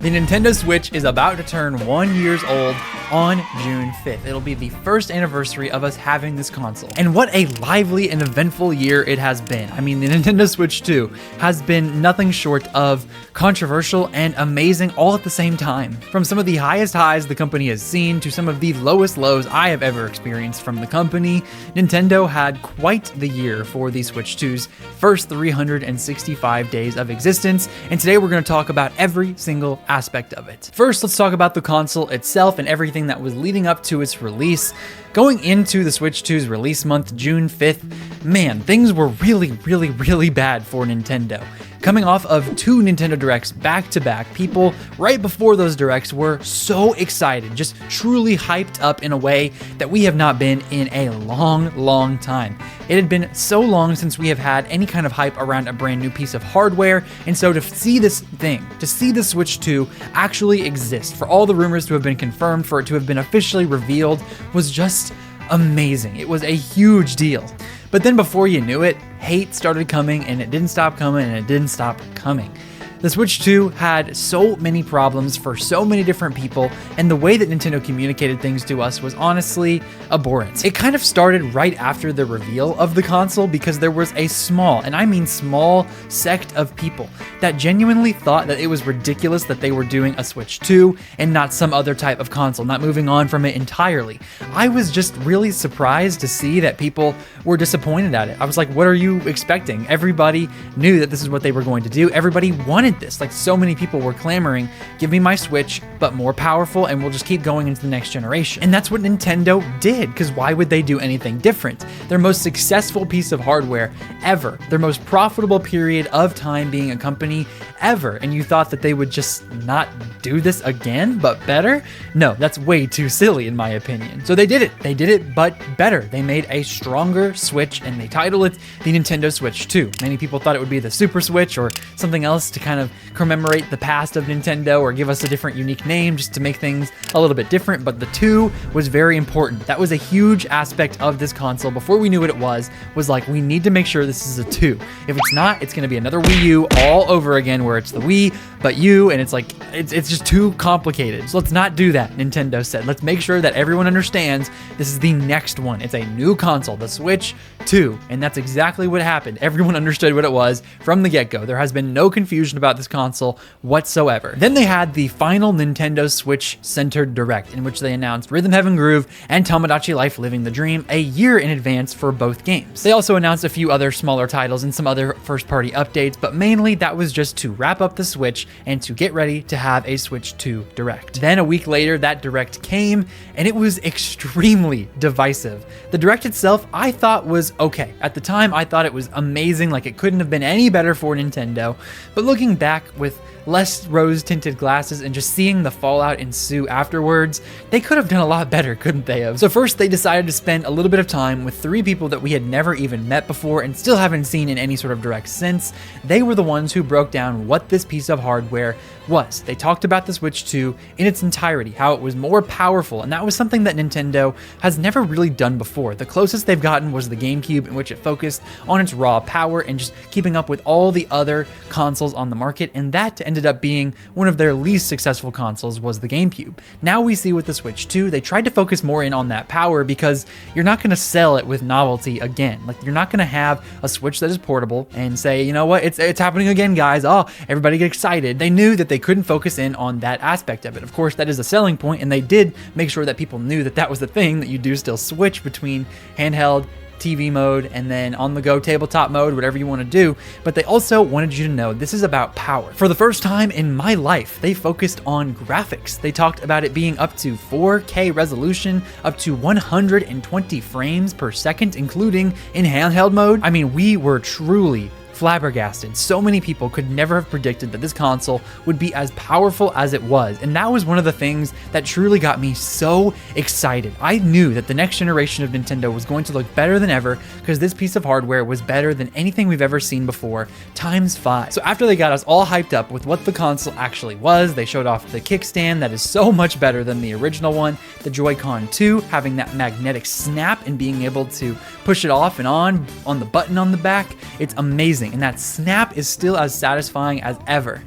The Nintendo Switch is about to turn 1 year old on June 5th. It'll be the first anniversary of us having this console. And what a lively and eventful year it has been. I mean, the Nintendo Switch 2 has been nothing short of controversial and amazing all at the same time. From some of the highest highs the company has seen to some of the lowest lows I have ever experienced from the company, Nintendo had quite the year for the Switch 2's first 365 days of existence. And today we're going to talk about every single aspect of it. First, let's talk about the console itself and everything that was leading up to its release. Going into the Switch 2's release month, June 5th, man, things were really bad for Nintendo. Coming off of 2 Nintendo Directs back to back, people right before those Directs were so excited, just truly hyped up in a way that we have not been in a long time. It had been so long since we have had any kind of hype around a brand new piece of hardware, and so to see this thing, to see the Switch 2 actually exist, for all the rumors to have been confirmed, for it to have been officially revealed, was just amazing. It was a huge deal. But then before you knew it, hate started coming, and it didn't stop coming, and it didn't stop coming. The Switch 2 had so many problems for so many different people, and the way that Nintendo communicated things to us was honestly abhorrent. It kind of started right after the reveal of the console because there was a small, and I mean small, sect of people that genuinely thought that it was ridiculous that they were doing a Switch 2 and not some other type of console, not moving on from it entirely. I was just really surprised to see that people were disappointed at it. I was like, what are you expecting? Everybody knew that this is what they were going to do. Everybody wanted this. Like, so many people were clamoring, give me my Switch, but more powerful, and we'll just keep going into the next generation. And that's what Nintendo did, because why would they do anything different? Their most successful piece of hardware ever, their most profitable period of time being a company ever, and you thought that they would just not do this again, but better? No, that's way too silly in my opinion. So they did it, but better. They made a stronger Switch, and they titled it the Nintendo Switch 2. Many people thought it would be the Super Switch or something else to kind of commemorate the past of Nintendo or give us a different unique name just to make things a little bit different, but the 2 was very important. That was a huge aspect of this console before we knew what it was like, we need to make sure this is a 2. If it's not, it's going to be another Wii U all over again where it's the Wii, but U, and it's like, it's just too complicated. So let's not do that, Nintendo said. Let's make sure that everyone understands this is the next one. It's a new console, the Switch 2, and that's exactly what happened. Everyone understood what it was from the get-go. There has been no confusion about this console whatsoever. Then they had the final Nintendo Switch-centered Direct, in which they announced Rhythm Heaven Groove and Tomodachi Life Living the Dream a year in advance for both games. They also announced a few other smaller titles and some other first-party updates, but mainly that was just to wrap up the Switch and to get ready to have a Switch 2 Direct. Then a week later, that Direct came, and it was extremely divisive. The Direct itself, I thought was okay. At the time, I thought it was amazing, like it couldn't have been any better for Nintendo, but looking back with less rose-tinted glasses and just seeing the fallout ensue afterwards, they could have done a lot better, couldn't they have? So first, they decided to spend a little bit of time with 3 people that we had never even met before and still haven't seen in any sort of Direct since. They were the ones who broke down what this piece of hardware was. They talked about the Switch 2 in its entirety, how it was more powerful, and that was something that Nintendo has never really done before. The closest they've gotten was the GameCube, in which it focused on its raw power and just keeping up with all the other consoles on the market, and that ended up being one of their least successful consoles was the GameCube. Now we see with the Switch 2, they tried to focus more in on that power because you're not going to sell it with novelty again. Like, you're not going to have a Switch that is portable and say, you know what, it's happening again, guys. Oh, everybody get excited. They knew that they couldn't focus in on that aspect of it. Of course, that is a selling point, and they did make sure that people knew that that was the thing, that you do still switch between handheld, TV mode, and then on-the-go tabletop mode, whatever you want to do, but they also wanted you to know this is about power. For the first time in my life, they focused on graphics. They talked about it being up to 4K resolution, up to 120 frames per second, including in handheld mode. I mean, we were truly flabbergasted. So many people could never have predicted that this console would be as powerful as it was, and that was one of the things that truly got me so excited. I knew that the next generation of Nintendo was going to look better than ever because this piece of hardware was better than anything we've ever seen before, times 5. So after they got us all hyped up with what the console actually was, they showed off the kickstand that is so much better than the original one, the Joy-Con 2 having that magnetic snap and being able to push it off and on the button on the back. It's amazing, and that snap is still as satisfying as ever.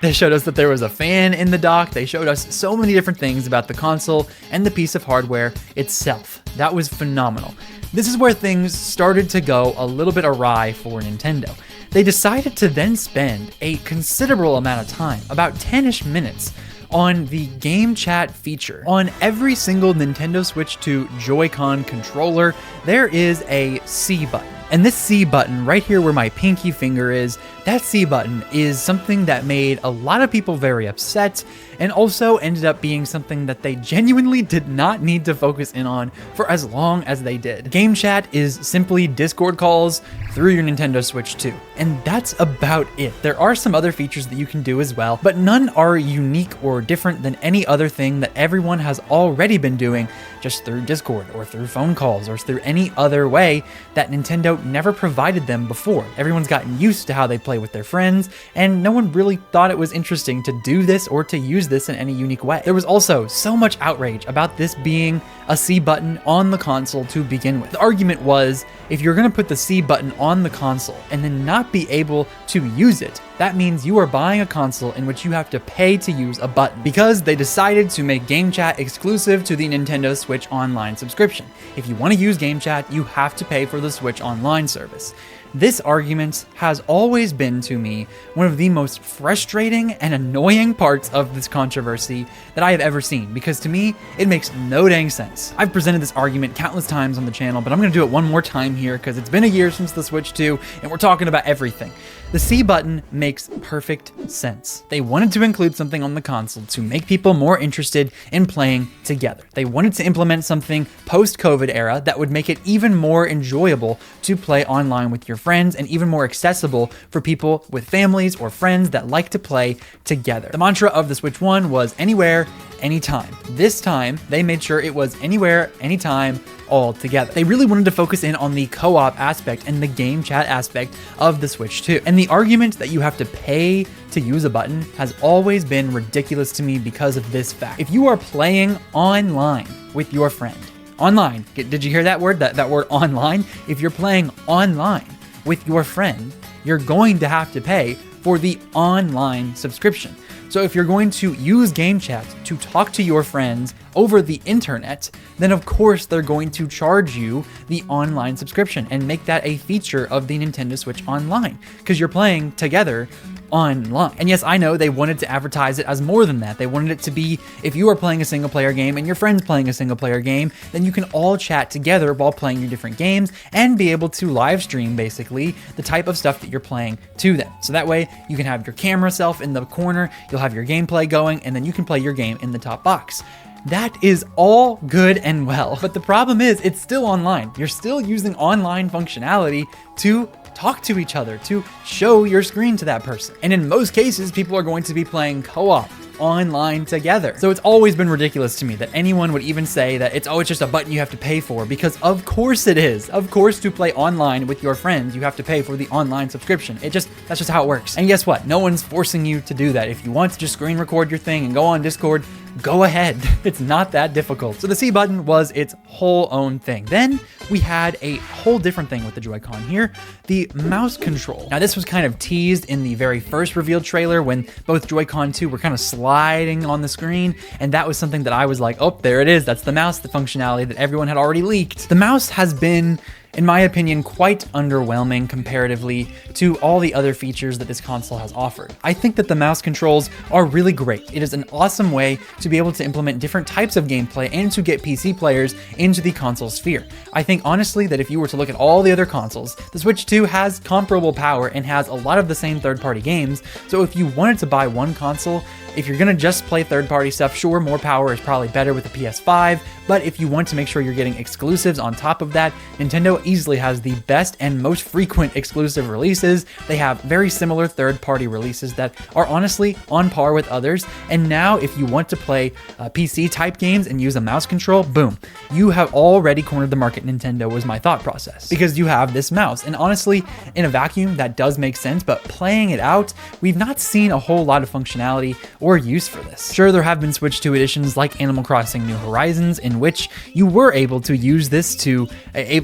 They showed us that there was a fan in the dock. They showed us so many different things about the console and the piece of hardware itself. That was phenomenal. This is where things started to go a little bit awry for Nintendo. They decided to then spend a considerable amount of time, about 10-ish minutes, on the game chat feature. On every single Nintendo Switch 2 Joy-Con controller, there is a C button. And this C button right here where my pinky finger is, that C button is something that made a lot of people very upset and also ended up being something that they genuinely did not need to focus in on for as long as they did. Game chat is simply Discord calls through your Nintendo Switch 2, and that's about it. There are some other features that you can do as well, but none are unique or different than any other thing that everyone has already been doing just through Discord or through phone calls or through any other way that Nintendo never provided them before. Everyone's gotten used to how they play with their friends, and no one really thought it was interesting to do this or to use this in any unique way. There was also so much outrage about this being a C button on the console to begin with. The argument was, if you're going to put the C button on the console and then not be able to use it, that means you are buying a console in which you have to pay to use a button, because they decided to make Game Chat exclusive to the Nintendo Switch Online subscription. If you want to use Game Chat, you have to pay for the Switch Online service. This argument has always been to me one of the most frustrating and annoying parts of this controversy that I have ever seen, because to me, it makes no dang sense. I've presented this argument countless times on the channel, but I'm going to do it one more time here because it's been a year since the Switch 2 and we're talking about everything. The C button makes perfect sense. They wanted to include something on the console to make people more interested in playing together. They wanted to implement something post-COVID era that would make it even more enjoyable to play online with your friends and even more accessible for people with families or friends that like to play together. The mantra of the Switch 1 was anywhere, anytime. This time, they made sure it was anywhere, anytime, all together. They really wanted to focus in on the co-op aspect and the game chat aspect of the Switch 2. And the argument that you have to pay to use a button has always been ridiculous to me because of this fact. If you are playing online with your friend, online, did you hear that word? That word online? If you're playing online with your friend, you're going to have to pay for the online subscription. So if you're going to use Game Chat to talk to your friends over the internet, then of course they're going to charge you the online subscription and make that a feature of the Nintendo Switch Online, because you're playing together online. And yes, I know they wanted to advertise it as more than that. They wanted it to be, if you are playing a single player game and your friend's playing a single player game, then you can all chat together while playing your different games and be able to live stream basically the type of stuff that you're playing to them. So that way you can have your camera self in the corner, you'll have your gameplay going, and then you can play your game in the top box. That is all good and well, but the problem is it's still online. You're still using online functionality to talk to each other, to show your screen to that person. And in most cases, people are going to be playing co-op online together. So it's always been ridiculous to me that anyone would even say that it's just a button you have to pay for, because of course it is. Of course, to play online with your friends, you have to pay for the online subscription. That's just how it works. And guess what? No one's forcing you to do that. If you want to just screen record your thing and go on Discord, go ahead. It's not that difficult. So the C button was its whole own thing. Then we had a whole different thing with the Joy-Con here, the mouse control. Now this was kind of teased in the very first revealed trailer when both Joy-Con 2 were kind of sliding on the screen, and that was something that I was like, oh, there it is. That's the mouse, the functionality that everyone had already leaked. The mouse has been, in my opinion, quite underwhelming comparatively to all the other features that this console has offered. I think that the mouse controls are really great. It is an awesome way to be able to implement different types of gameplay and to get PC players into the console sphere. I think honestly that if you were to look at all the other consoles, the Switch 2 has comparable power and has a lot of the same third-party games. So if you wanted to buy one console, if you're gonna just play third-party stuff, sure, more power is probably better with the PS5, but if you want to make sure you're getting exclusives on top of that, Nintendo easily has the best and most frequent exclusive releases. They have very similar third-party releases that are honestly on par with others, and now if you want to play PC-type games and use a mouse control, boom, you have already cornered the market, Nintendo, was my thought process, because you have this mouse. And honestly, in a vacuum, that does make sense, but playing it out, we've not seen a whole lot of functionality or use for this. Sure, there have been Switch 2 editions like Animal Crossing New Horizons in which you were able to use this to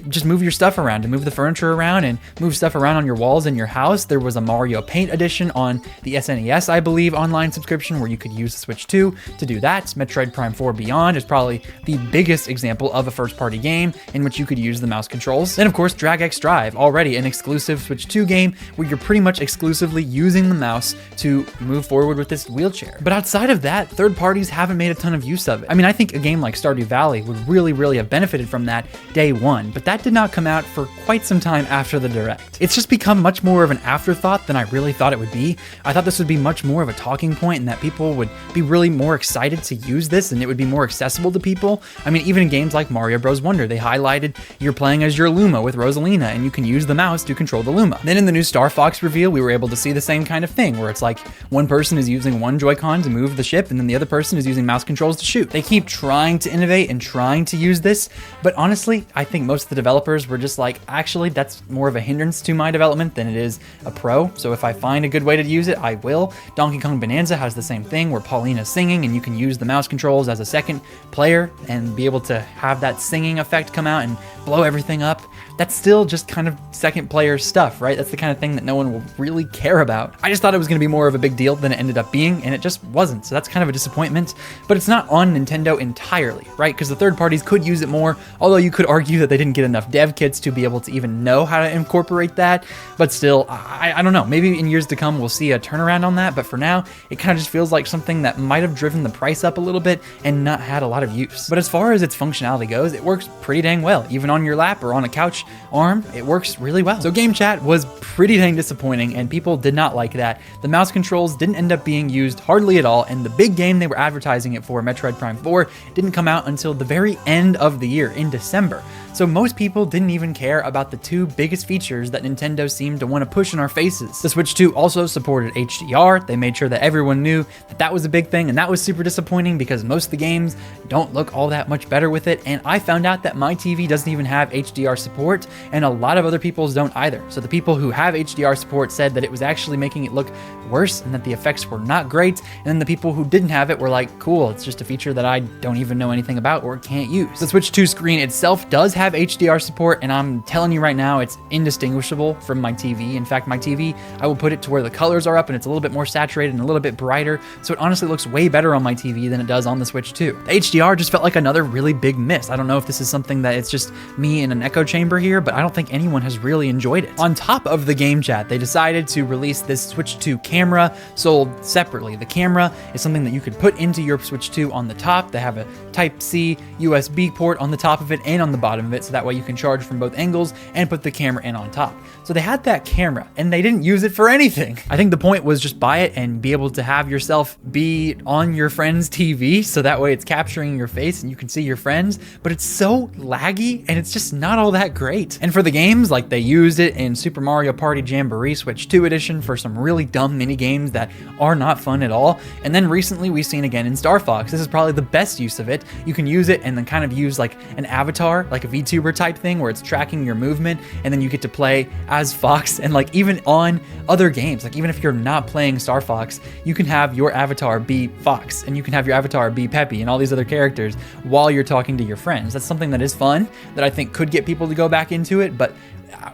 just move your stuff around, to move the furniture around and move stuff around on your walls in your house. There was a Mario Paint edition on the SNES, I believe, online subscription where you could use the Switch 2 to do that. Metroid Prime 4 Beyond is probably the biggest example of a first-party game in which you could use the mouse controls. Then, of course, Drag X Drive, already an exclusive Switch 2 game where you're pretty much exclusively using the mouse to move forward with this wheelchair. But outside of that, third parties haven't made a ton of use of it. I mean, I think a game like Stardew Valley would really have benefited from that day one, but that did not come out for quite some time after the Direct. It's just become much more of an afterthought than I really thought it would be. I thought this would be much more of a talking point and that people would be really more excited to use this and it would be more accessible to people. I mean, even in games like Mario Bros. Wonder, they highlighted you're playing as your Luma with Rosalina and you can use the mouse to control the Luma. Then in the new Star Fox reveal, we were able to see the same kind of thing where it's like one person is using one Joy-Con to move the ship and then the other person is using mouse controls to shoot. They keep trying to innovate and trying to use this, but honestly, I think most of the developers were just like, actually, that's more of a hindrance to my development than it is a pro. So if I find a good way to use it, I will. Donkey Kong Bonanza has the same thing where Paulina's singing and you can use the mouse controls as a second player and be able to have that singing effect come out and blow everything up. That's still just kind of second player stuff, right? That's the kind of thing that no one will really care about. I just thought it was going to be more of a big deal than it ended up being, and it just wasn't. So that's kind of a disappointment, but it's not on Nintendo entirely, right? Because the third parties could use it more, although you could argue that they didn't get enough dev kits to be able to even know how to incorporate that. But still, I don't know. Maybe in years to come, we'll see a turnaround on that. But for now, it kind of just feels like something that might have driven the price up a little bit and not had a lot of use. But as far as its functionality goes, it works pretty dang well. Even on your lap or on a couch arm, it works really well. So game chat was pretty dang disappointing and people did not like that. The mouse controls didn't end up being used hardly at all, and the big game they were advertising it for, Metroid Prime 4, didn't come out until the very end of the year in December. So most people didn't even care about the two biggest features that Nintendo seemed to want to push in our faces. The Switch 2 also supported HDR. They made sure that everyone knew that that was a big thing, and that was super disappointing because most of the games don't look all that much better with it. And I found out that my TV doesn't even have HDR support, and a lot of other people's don't either. So the people who have HDR support said that it was actually making it look worse and that the effects were not great. And then the people who didn't have it were like, cool, it's just a feature that I don't even know anything about or can't use. The Switch 2 screen itself does have HDR support, and I'm telling you right now, it's indistinguishable from my TV. In fact, my TV, I will put it to where the colors are up and it's a little bit more saturated and a little bit brighter. So it honestly looks way better on my TV than it does on the Switch 2. The HDR just felt like another really big miss. I don't know if this is something that it's just me in an echo chamber here, but I don't think anyone has really enjoyed it. On top of the game chat, they decided to release this Switch 2 camera sold separately. The camera is something that you could put into your Switch 2 on the top. They have a Type-C USB port on the top of it and on the bottom of it, so that way you can charge from both angles and put the camera in on top. So they had that camera and they didn't use it for anything. I think the point was just buy it and be able to have yourself be on your friend's TV, so that way it's capturing your face and you can see your friends, but it's so laggy and it's just not all that great. And for the games, like they used it in Super Mario Party Jamboree Switch 2 edition for some really dumb mini games that are not fun at all. And then recently we've seen again in Star Fox, this is probably the best use of it. You can use it and then kind of use like an avatar, like a VTuber type thing where it's tracking your movement, and then you get to play as Fox. And like even on other games, like even if you're not playing Star Fox, you can have your avatar be Fox and you can have your avatar be Peppy and all these other characters while you're talking to your friends. That's something that is fun that I think could get people to go back into it, but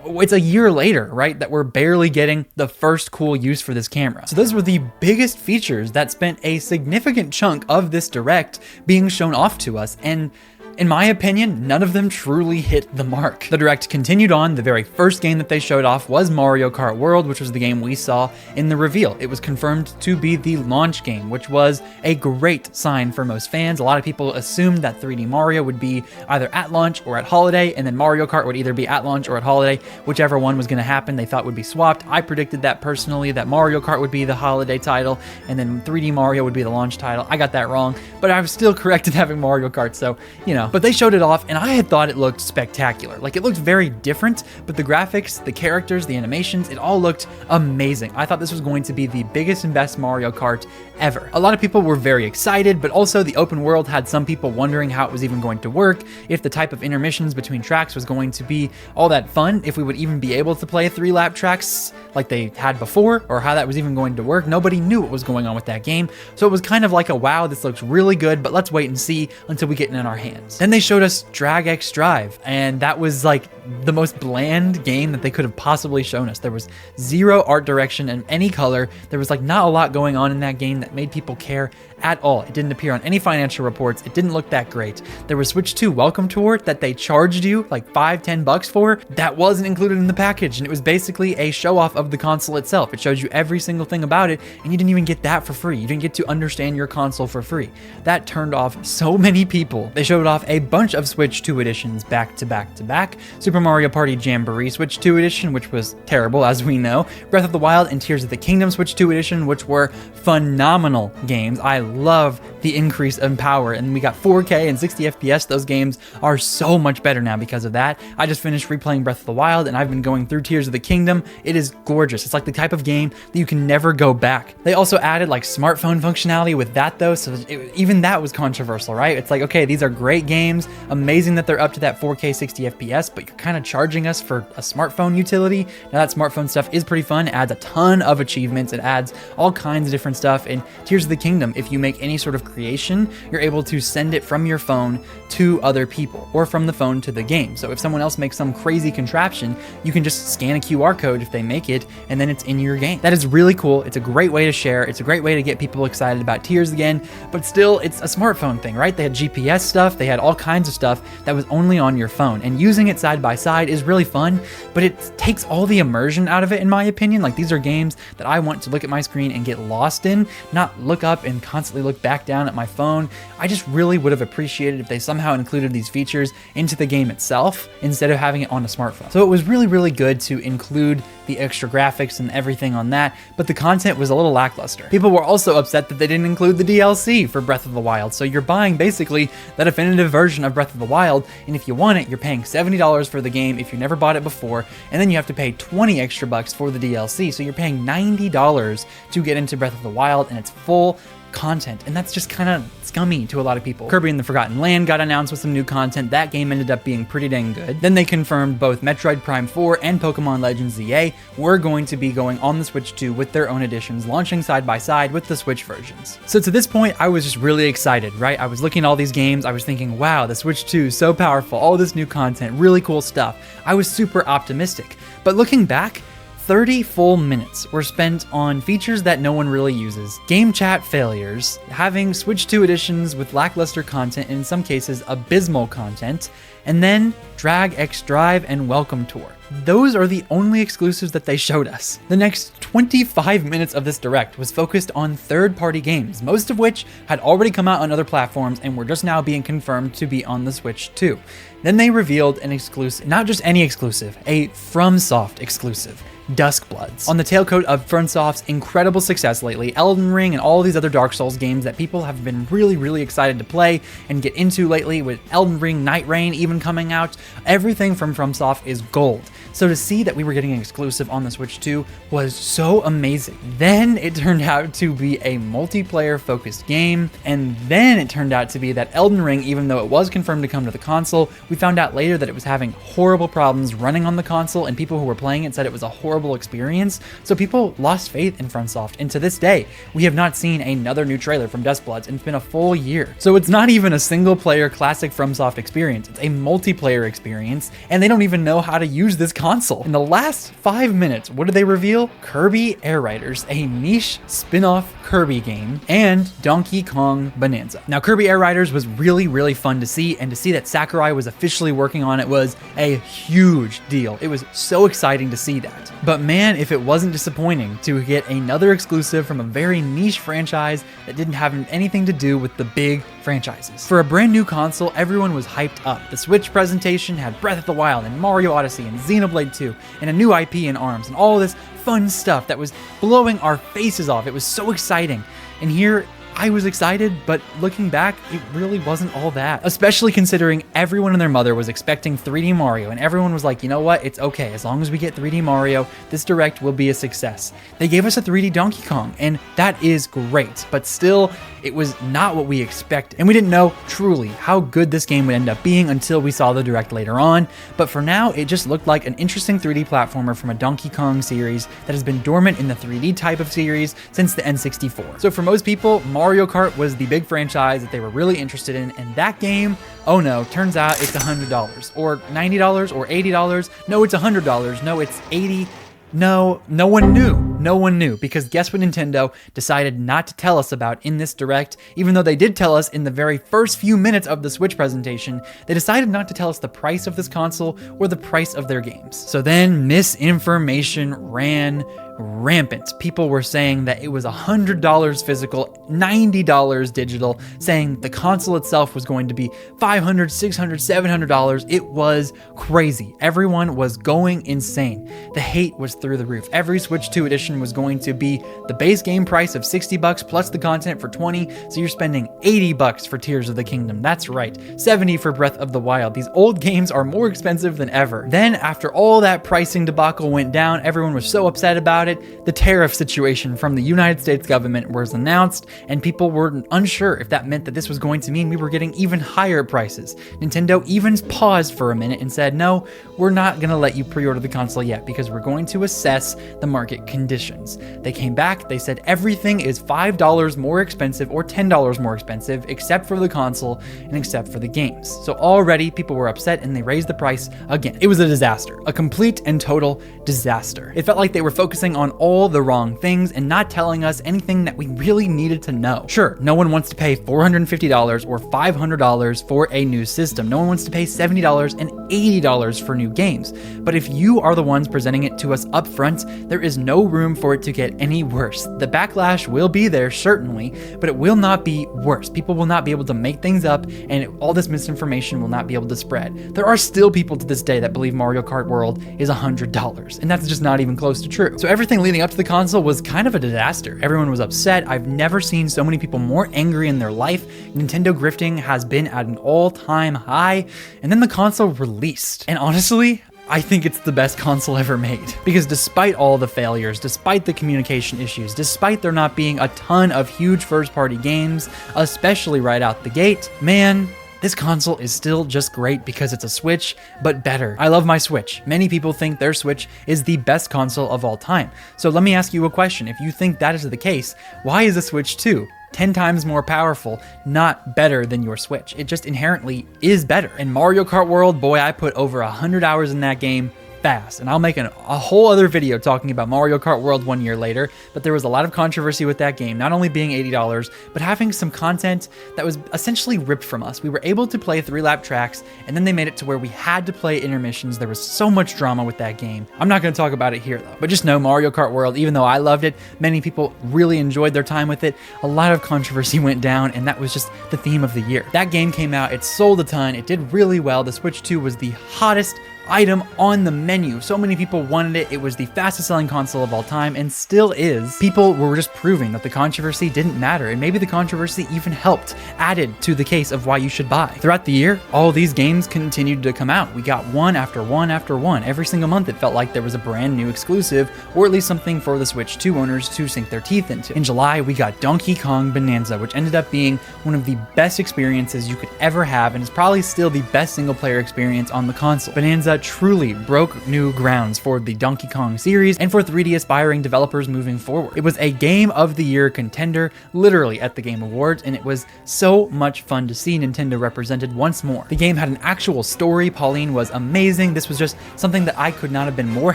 it's a year later, right, that we're barely getting the first cool use for this camera. So those were the biggest features that spent a significant chunk of this Direct being shown off to us, and in my opinion, none of them truly hit the mark. The Direct continued on. The very first game that they showed off was Mario Kart World, which was the game we saw in the reveal. It was confirmed to be the launch game, which was a great sign for most fans. A lot of people assumed that 3D Mario would be either at launch or at holiday, and then Mario Kart would either be at launch or at holiday. Whichever one was going to happen, they thought would be swapped. I predicted that personally, that Mario Kart would be the holiday title, and then 3D Mario would be the launch title. I got that wrong, but I was still correct in having Mario Kart, so, you know. But they showed it off, and I had thought it looked spectacular. Like, it looked very different, but the graphics, the characters, the animations, it all looked amazing. I thought this was going to be the biggest and best Mario Kart ever. A lot of people were very excited, but also the open world had some people wondering how it was even going to work, if the type of intermissions between tracks was going to be all that fun, if we would even be able to play 3-lap tracks like they had before, or how that was even going to work. Nobody knew what was going on with that game, so it was kind of like a wow, this looks really good, but let's wait and see until we get it in our hands. Then they showed us Drag X Drive, and that was like the most bland game that they could have possibly shown us. There was zero art direction in any color. There was like not a lot going on in that game that made people care at all. It didn't appear on any financial reports. It didn't look that great. There was Switch 2 Welcome Tour that they charged you like $5-10 for. That wasn't included in the package, and it was basically a show off of the console itself. It shows you every single thing about it, and you didn't even get that for free. You didn't get to understand your console for free. That turned off so many people. They showed off a bunch of Switch 2 editions back to back to back. Super Mario Party Jamboree Switch 2 edition, which was terrible as we know. Breath of the Wild and Tears of the Kingdom Switch 2 edition, which were phenomenal games. I love the increase in power, and we got 4K and 60 FPS. Those games are so much better now because of that. I just finished replaying Breath of the Wild, and I've been going through Tears of the Kingdom. It is gorgeous. It's like the type of game that you can never go back. They also added like smartphone functionality with that though, so even that was controversial, right? It's like, okay, these are great games, amazing that they're up to that 4K 60 FPS, but you're kind of charging us for a smartphone utility. Now that smartphone stuff is pretty fun. It adds a ton of achievements. It adds all kinds of different stuff. In Tears of the Kingdom, if you make any sort of creation, you're able to send it from your phone to other people or from the phone to the game. So if someone else makes some crazy contraption, you can just scan a QR code if they make it, and then it's in your game. That is really cool. It's a great way to share. It's a great way to get people excited about Tears again, but still it's a smartphone thing, right? They had GPS stuff. They had all kinds of stuff that was only on your phone, and using it side by side is really fun, but it takes all the immersion out of it, in my opinion. Like, these are games that I want to look at my screen and get lost in, not look up and constantly look back down at my phone. I just really would have appreciated if they somehow included these features into the game itself instead of having it on a smartphone. So it was really, really good to include the extra graphics and everything on that, but the content was a little lackluster. People were also upset that they didn't include the DLC for Breath of the Wild, so you're buying basically the definitive version of Breath of the Wild, and if you want it, you're paying $70 for the game if you never bought it before, and then you have to pay 20 extra bucks for the DLC, so you're paying $90 to get into Breath of the Wild, and it's full content, and that's just kind of scummy to a lot of people. Kirby and the Forgotten Land got announced with some new content. That game ended up being pretty dang good. Then they confirmed both Metroid Prime 4 and Pokemon Legends ZA were going to be going on the Switch 2 with their own editions, launching side by side with the Switch versions. So to this point, I was just really excited, right? I was looking at all these games, I was thinking, wow, the Switch 2 is so powerful, all this new content, really cool stuff. I was super optimistic. But looking back, 30 full minutes were spent on features that no one really uses, game chat failures, having Switch 2 editions with lackluster content, and in some cases abysmal content, and then Drag X Drive and Welcome Tour. Those are the only exclusives that they showed us. The next 25 minutes of this direct was focused on third-party games, most of which had already come out on other platforms and were just now being confirmed to be on the Switch 2. Then they revealed an exclusive, not just any exclusive, a FromSoft exclusive, Duskbloods. On the tailcoat of FromSoft's incredible success lately, Elden Ring and all these other Dark Souls games that people have been really, really excited to play and get into lately, with Elden Ring, Night Rain even coming out, everything from FromSoft is gold. So to see that we were getting an exclusive on the Switch 2 was so amazing. Then it turned out to be a multiplayer focused game, and then it turned out to be that Elden Ring, even though it was confirmed to come to the console, we found out later that it was having horrible problems running on the console, and people who were playing it said it was a horrible experience. So people lost faith in FromSoft, and to this day, we have not seen another new trailer from Duskbloods, and it's been a full year. So it's not even a single player classic FromSoft experience, it's a multiplayer experience, and they don't even know how to use this console. In the last 5 minutes, what did they reveal? Kirby Air Riders, a niche spin-off Kirby game, and Donkey Kong Bonanza. Now, Kirby Air Riders was really, really fun to see, and to see that Sakurai was officially working on it was a huge deal. It was so exciting to see that. But man, if it wasn't disappointing to get another exclusive from a very niche franchise that didn't have anything to do with the big franchises. For a brand new console, everyone was hyped up. The Switch presentation had Breath of the Wild and Mario Odyssey and Xenoblade 2 and a new IP in ARMS and all this fun stuff that was blowing our faces off. It was so exciting. And here, I was excited, but looking back, it really wasn't all that. Especially considering everyone and their mother was expecting 3D Mario, and everyone was like, you know what, it's okay, as long as we get 3D Mario, this Direct will be a success. They gave us a 3D Donkey Kong, and that is great, but still, It was not what we expected, and we didn't know truly how good this game would end up being until we saw the direct later on. But for now, it just looked like an interesting 3D platformer from a Donkey Kong series that has been dormant in the 3D type of series since the N64. So for most people, Mario Kart was the big franchise that they were really interested in, and that game, oh no, turns out it's $100 or $90 or $80. No, it's $100. No, it's $80. No one knew, because guess what Nintendo decided not to tell us about in this Direct, even though they did tell us in the very first few minutes of the Switch presentation. They decided not to tell us the price of this console or the price of their games. So then misinformation ran rampant. People were saying that it was $100 physical, $90 digital, saying the console itself was going to be $500, $600, $700. It was crazy. Everyone was going insane. The hate was through the roof. Every Switch 2 edition was going to be the base game price of $60 plus the content for $20, so you're spending $80 for Tears of the Kingdom. That's right, $70 for Breath of the Wild. These old games are more expensive than ever. Then, after all that pricing debacle went down, everyone was so upset about it. The tariff situation from the United States government was announced, and people were unsure if that meant that this was going to mean we were getting even higher prices. Nintendo even paused for a minute and said, no, we're not going to let you pre-order the console yet because we're going to assess the market conditions. They came back, they said everything is $5 more expensive or $10 more expensive except for the console and except for the games. So already people were upset and they raised the price again. It was a disaster, a complete and total disaster. It felt like they were focusing on all the wrong things and not telling us anything that we really needed to know. Sure, no one wants to pay $450 or $500 for a new system. No one wants to pay $70 and $80 for new games. But if you are the ones presenting it to us up front, there is no room for it to get any worse. The backlash will be there, certainly, but it will not be worse. People will not be able to make things up, and all this misinformation will not be able to spread. There are still people to this day that believe Mario Kart World is $100, and that's just not even close to true. So everything leading up to the console was kind of a disaster. Everyone was upset. I've never seen so many people more angry in their life. Nintendo grifting has been at an all-time high, and then the console released. And honestly, I think it's the best console ever made. Because despite all the failures, despite the communication issues, despite there not being a ton of huge first-party games, especially right out the gate, man, this console is still just great because it's a Switch, but better. I love my Switch. Many people think their Switch is the best console of all time. So let me ask you a question. If you think that is the case, why is the Switch 2 10 times more powerful, not better than your Switch? It just inherently is better. In Mario Kart World, boy, I put over 100 hours in that game fast, and I'll make a whole other video talking about Mario Kart World 1 year later, but there was a lot of controversy with that game, not only being $80, but having some content that was essentially ripped from us. We were able to play 3-lap tracks, and then they made it to where we had to play intermissions. There was so much drama with that game. I'm not going to talk about it here though, but just know Mario Kart World, even though I loved it, many people really enjoyed their time with it. A lot of controversy went down, and that was just the theme of the year. That game came out, it sold a ton, it did really well. The Switch 2 was the hottest item on the menu. So many people wanted it. It was the fastest selling console of all time and still is. People were just proving that the controversy didn't matter, and maybe the controversy even helped, added to the case of why you should buy. Throughout the year, all these games continued to come out. We got one after one after one. Every single month it felt like there was a brand new exclusive, or at least something for the Switch 2 owners to sink their teeth into. In July, we got Donkey Kong Bonanza, which ended up being one of the best experiences you could ever have, and is probably still the best single player experience on the console. Bonanza truly broke new grounds for the Donkey Kong series and for 3D aspiring developers moving forward. It was a Game of the Year contender, literally at the Game Awards, and it was so much fun to see Nintendo represented once more. The game had an actual story. Pauline was amazing. This was just something that I could not have been more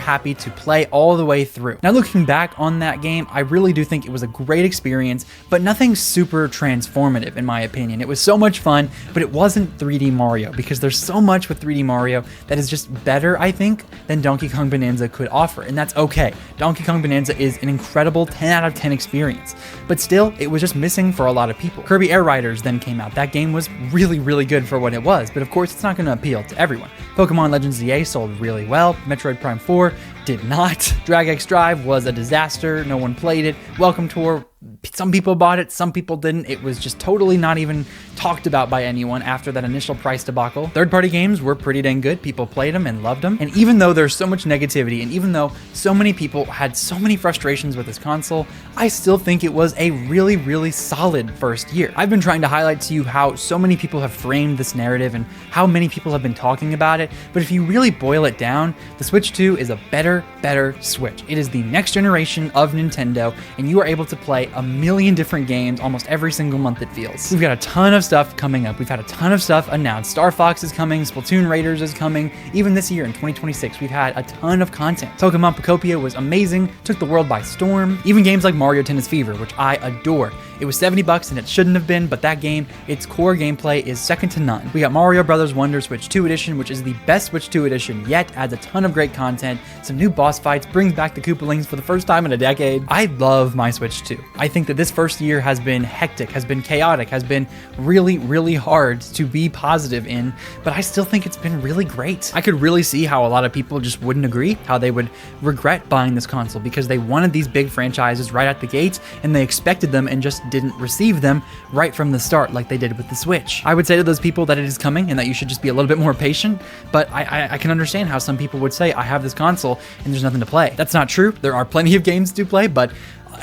happy to play all the way through. Now looking back on that game, I really do think it was a great experience, but nothing super transformative in my opinion. It was so much fun, but it wasn't 3D Mario, because there's so much with 3D Mario that is just better, I think, than Donkey Kong Bonanza could offer, and that's okay. Donkey Kong Bonanza is an incredible 10 out of 10 experience, but still, it was just missing for a lot of people. Kirby Air Riders then came out. That game was really, really good for what it was, but of course, it's not going to appeal to everyone. Pokemon Legends ZA sold really well. Metroid Prime 4 did not. Drag X Drive was a disaster. No one played it. Welcome Tour, Some people bought it, some people didn't. It was just totally not even talked about by anyone after that initial price debacle. Third-party games were pretty dang good. People played them and loved them. And even though there's so much negativity, and even though so many people had so many frustrations with this console, I still think it was a really, really solid first year. I've been trying to highlight to you how so many people have framed this narrative and how many people have been talking about it, but if you really boil it down, the Switch 2 is a better Switch. It is the next generation of Nintendo, and you are able to play a million different games almost every single month, it feels. We've got a ton of stuff coming up. We've had a ton of stuff announced. Star Fox is coming, Splatoon Raiders is coming. Even this year in 2026, we've had a ton of content. Pokemon Pocopia was amazing, took the world by storm. Even games like Mario Tennis Fever, which I adore. It was $70 and it shouldn't have been, but that game, its core gameplay is second to none. We got Mario Bros. Wonder Switch 2 Edition, which is the best Switch 2 Edition yet, adds a ton of great content, some new boss fights, brings back the Koopalings for the first time in a decade. I love my Switch 2. I think that this first year has been hectic, has been chaotic, has been really, really hard to be positive in, but I still think it's been really great. I could really see how a lot of people just wouldn't agree, how they would regret buying this console because they wanted these big franchises right at the gate and they expected them and just didn't receive them right from the start like they did with the Switch. I would say to those people that it is coming and that you should just be a little bit more patient, but I can understand how some people would say, I have this console and there's nothing to play. That's not true. There are plenty of games to play, but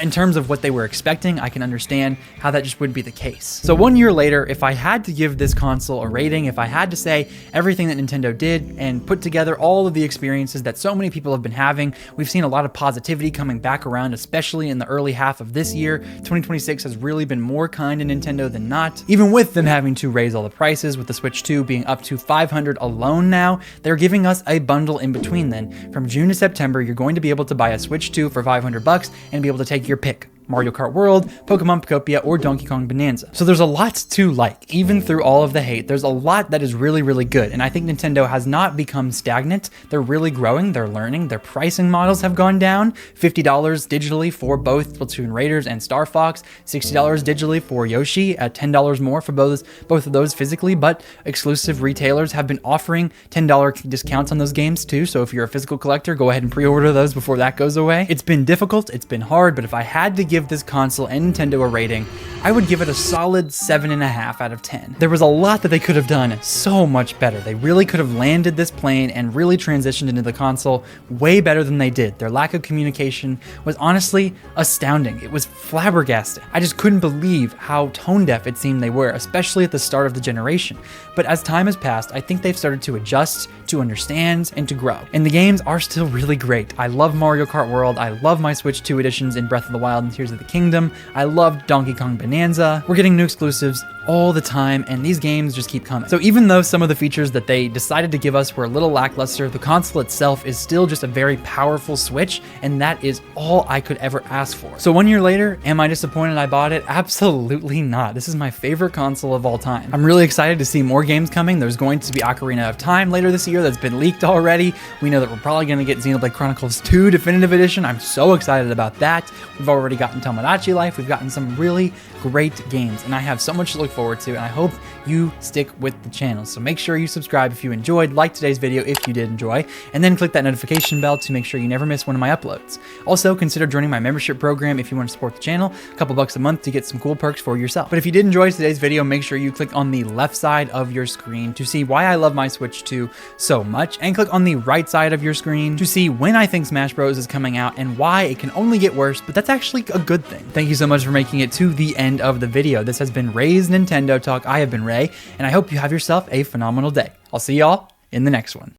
in terms of what they were expecting, I can understand how that just wouldn't be the case. So 1 year later, if I had to give this console a rating, if I had to say everything that Nintendo did and put together all of the experiences that so many people have been having, we've seen a lot of positivity coming back around, especially in the early half of this year. 2026 has really been more kind to Nintendo than not. Even with them having to raise all the prices, with the Switch 2 being up to $500 alone now, they're giving us a bundle in between then. From June to September, you're going to be able to buy a Switch 2 for $500 and be able to take your pick. Mario Kart World, Pokemon Pocopia, or Donkey Kong Bonanza. So there's a lot to like. Even through all of the hate, there's a lot that is really, really good. And I think Nintendo has not become stagnant. They're really growing, they're learning, their pricing models have gone down. $50 digitally for both Splatoon Raiders and Star Fox, $60 digitally for Yoshi, at $10 more for both of those physically, but exclusive retailers have been offering $10 discounts on those games too. So if you're a physical collector, go ahead and pre-order those before that goes away. It's been difficult, it's been hard, but if I had to give this console and Nintendo a rating, I would give it a solid 7.5 out of 10. There was a lot that they could have done so much better. They really could have landed this plane and really transitioned into the console way better than they did. Their lack of communication was honestly astounding. It was flabbergasting. I just couldn't believe how tone deaf it seemed they were, especially at the start of the generation. But as time has passed, I think they've started to adjust, to understand, and to grow. And the games are still really great. I love Mario Kart World. I love my Switch 2 editions in Breath of the Wild and Tears of the Kingdom. I love Donkey Kong Bonanza. We're getting new exclusives all the time, and these games just keep coming. So even though some of the features that they decided to give us were a little lackluster, the console itself is still just a very powerful Switch, and that is all I could ever ask for. So 1 year later, am I disappointed I bought it? Absolutely not. This is my favorite console of all time. I'm really excited to see more games coming. There's going to be Ocarina of Time later this year that's been leaked already. We know that we're probably going to get Xenoblade Chronicles 2 Definitive Edition. I'm so excited about that. We've already gotten Tomodachi Life. We've gotten some really great games, and I have so much to look forward to, and I hope you stick with the channel. So make sure you subscribe if you enjoyed, like today's video if you did enjoy, and then click that notification bell to make sure you never miss one of my uploads. Also, consider joining my membership program if you want to support the channel, a couple bucks a month to get some cool perks for yourself. But if you did enjoy today's video, make sure you click on the left side of your screen to see why I love my Switch 2 so much, and click on the right side of your screen to see when I think Smash Bros is coming out and why it can only get worse, but that's actually a good thing. Thank you so much for making it to the end of the video. This has been Ray's Nintendo Talk. I have been Ray, and I hope you have yourself a phenomenal day. I'll see y'all in the next one.